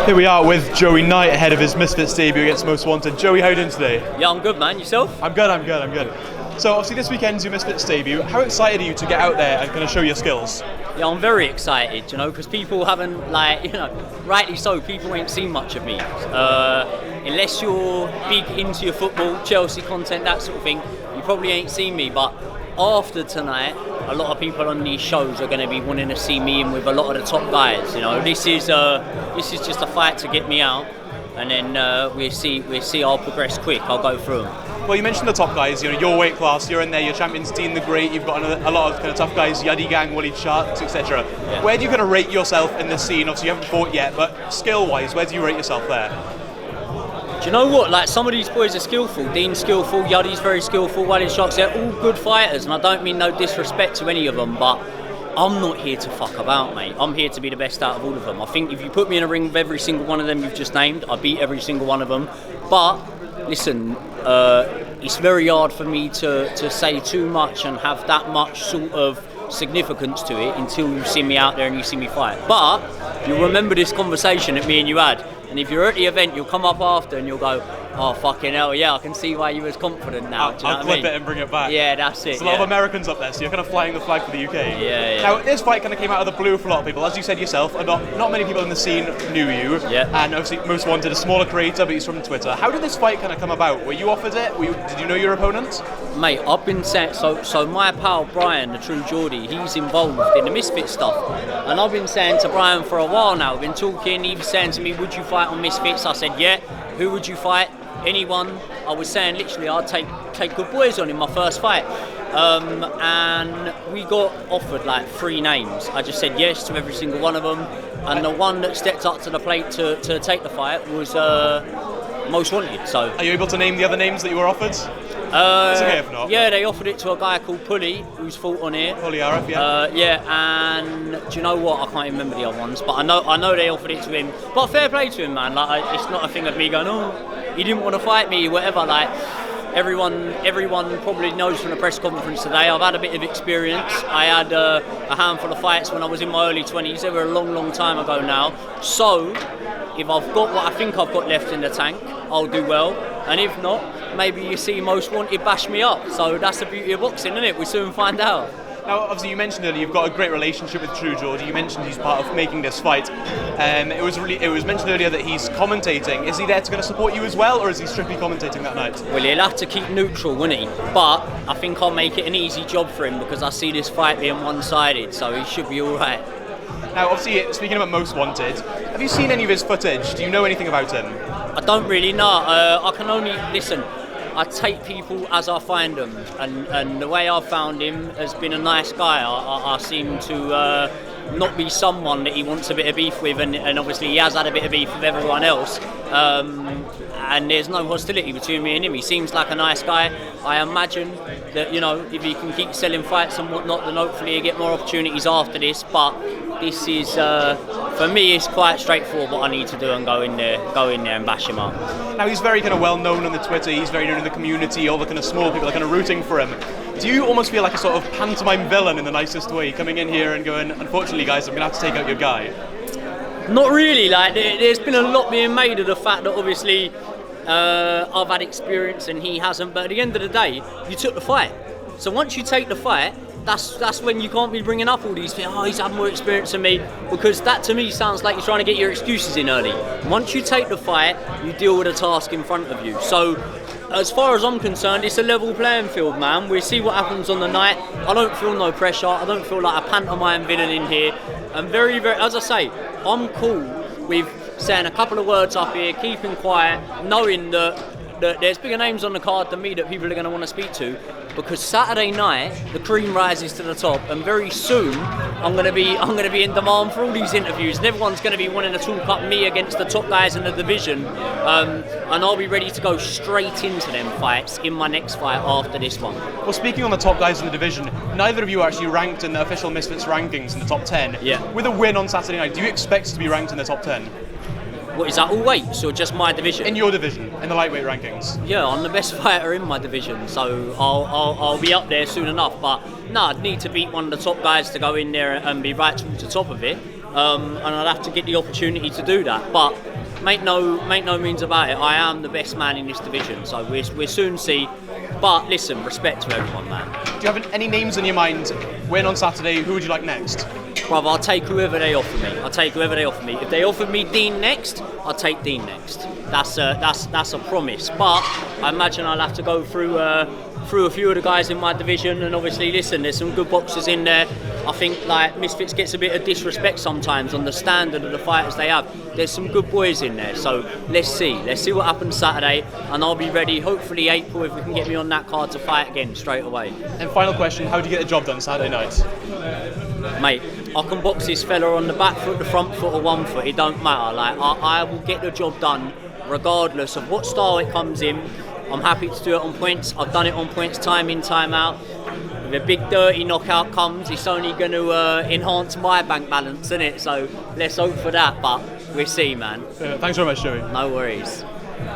Here we are with Joey Knight ahead of his Misfits debut against Most Wanted. Joey, how are you doing today? Yeah, I'm good, man. Yourself? I'm good. So obviously this weekend's your Misfits debut. How excited are you to get out there and kind of show your skills? Yeah, I'm very excited, because people haven't, rightly so, people ain't seen much of me. Unless you're big into your football, Chelsea content, that sort of thing, you probably ain't seen me. But after tonight, a lot of people on these shows are going to be wanting to see me in with a lot of the top guys. This is just a fight to get me out, and then we'll see. I'll progress quick. I'll go through them. Well, you mentioned the top guys. Your weight class. You're in there. Your champions, Dean the Great. You've got a lot of kind of tough guys, Yuddy Gang, Wally Sharks, etc. Yeah. Where do you kind of rate yourself in this scene? Obviously, you haven't fought yet, but skill-wise, where do you rate yourself there? Do you know what? Some of these boys are skillful. Dean's skillful, Yuddy's very skillful, Wally Sharks. They're all good fighters, and I don't mean no disrespect to any of them, but I'm not here to fuck about, mate. I'm here to be the best out of all of them. I think if you put me in a ring with every single one of them you've just named, I beat every single one of them. But listen, it's very hard for me to say too much and have that much sort of significance to it until you see me out there and you see me fight. But you'll remember this conversation that me and you had. And if you're at the event, you'll come up after and you'll go, oh, fucking hell, yeah, I can see why you was confident now. I'll clip it and bring it back. Yeah, that's it. There's a lot of Americans up there, so you're kind of flying the flag for the UK. Yeah. Now, this fight kind of came out of the blue for a lot of people. As you said yourself, not many people in the scene knew you. Yeah. And obviously, Most Wanted, a smaller creator, but he's from Twitter. How did this fight kind of come about? Were you offered it? Did you know your opponent? Mate, I've been saying, so my pal Brian, the true Geordie, he's involved in the Misfits stuff. And I've been saying to Brian for a while now, we've been talking, he was saying to me, would you fight on Misfits? I said, yeah. Who would you fight? Anyone. I was saying literally I'd take good boys on in my first fight. And we got offered 3 names. I just said yes to every single one of them. And the one that stepped up to the plate to take the fight was Most Wanted. So, are you able to name the other names that you were offered? It's okay if not. Yeah, they offered it to a guy called Pully, who's fought on here. Pully, Arif, yeah. Yeah, and do you know what? I can't even remember the other ones, but I know they offered it to him. But fair play to him, man. It's not a thing of me going, oh, he didn't want to fight me, whatever. Everyone probably knows from the press conference today, I've had a bit of experience. I had a handful of fights when I was in my early 20s. They were a long, long time ago now. So, if I've got what I think I've got left in the tank, I'll do well. And if not, maybe you see Most Wanted bash me up. So that's the beauty of boxing, isn't it? We soon find out. Now, obviously, you mentioned earlier you've got a great relationship with True Geordie. You mentioned he's part of making this fight. It was mentioned earlier that he's commentating. Is he there to support you as well, or is he strictly commentating that night? Well, he'll have to keep neutral, won't he? But I think I'll make it an easy job for him because I see this fight being one-sided, so he should be all right. Now, obviously, speaking about Most Wanted, have you seen any of his footage? Do you know anything about him? I don't really know. I can only listen. I take people as I find them, and the way I've found him has been a nice guy. I seem to not be someone that he wants a bit of beef with, and obviously he has had a bit of beef with everyone else. And there's no hostility between me and him. He seems like a nice guy. I imagine that, if he can keep selling fights and whatnot, then hopefully he'll get more opportunities after this. But this is, for me, it's quite straightforward what I need to do and go in there and bash him up. Now, he's very kind of well known on the Twitter. He's very known in the community. All the kind of small people are kind of rooting for him. Do you almost feel like a sort of pantomime villain in the nicest way, coming in here and going, unfortunately, guys, I'm going to have to take out your guy? Not really. There's been a lot being made of the fact that obviously I've had experience and he hasn't. But at the end of the day, you took the fight. So once you take the fight, that's when you can't be bringing up all these things. Oh, he's had more experience than me, because that to me sounds like you're trying to get your excuses in early. Once you take the fight, you deal with a task in front of you. So, as far as I'm concerned, it's a level playing field, man. We'll see what happens on the night. I don't feel no pressure. I don't feel like a pantomime villain in here. And very, very, as I say, I'm cool with saying a couple of words up here, keeping quiet, knowing that there's bigger names on the card than me that people are going to want to speak to, because Saturday night the cream rises to the top, and very soon I'm going to be in demand for all these interviews, and everyone's going to be wanting to talk up me against the top guys in the division, and I'll be ready to go straight into them fights in my next fight after this one. Well, speaking on the top guys in the division, neither of you are actually ranked in the official Misfits rankings in the top 10. Yeah. With a win on Saturday night, do you expect to be ranked in the top 10? What is that, all weights or just my division? In your division, in the lightweight rankings. Yeah, I'm the best fighter in my division, so I'll be up there soon enough. But no, I'd need to beat one of the top guys to go in there and be right towards the top of it. And I'd have to get the opportunity to do that. But make no means about it. I am the best man in this division, so we'll soon see. But listen, respect to everyone, man. Do you have any names in your mind? Win on Saturday. Who would you like next? Brother, I'll take whoever they offer me. If they offered me Dean next, I'll take Dean next. That's a promise. But I imagine I'll have to go through a few of the guys in my division, and obviously, listen, there's some good boxers in there. I think like Misfits gets a bit of disrespect sometimes on the standard of the fighters they have. There's some good boys in there, so let's see what happens Saturday, and I'll be ready. Hopefully April, if we can get me on that card to fight again straight away. And final question: how do you get the job done Saturday night? Mate, I can box this fella on the back foot, the front foot, or 1 foot. It don't matter. Like I will get the job done regardless of what style it comes in. I'm happy to do it on points. I've done it on points time in, time out. If a big dirty knockout comes, it's only going to enhance my bank balance, isn't it? So let's hope for that, but we'll see, man. Thanks very much, Joey. No worries.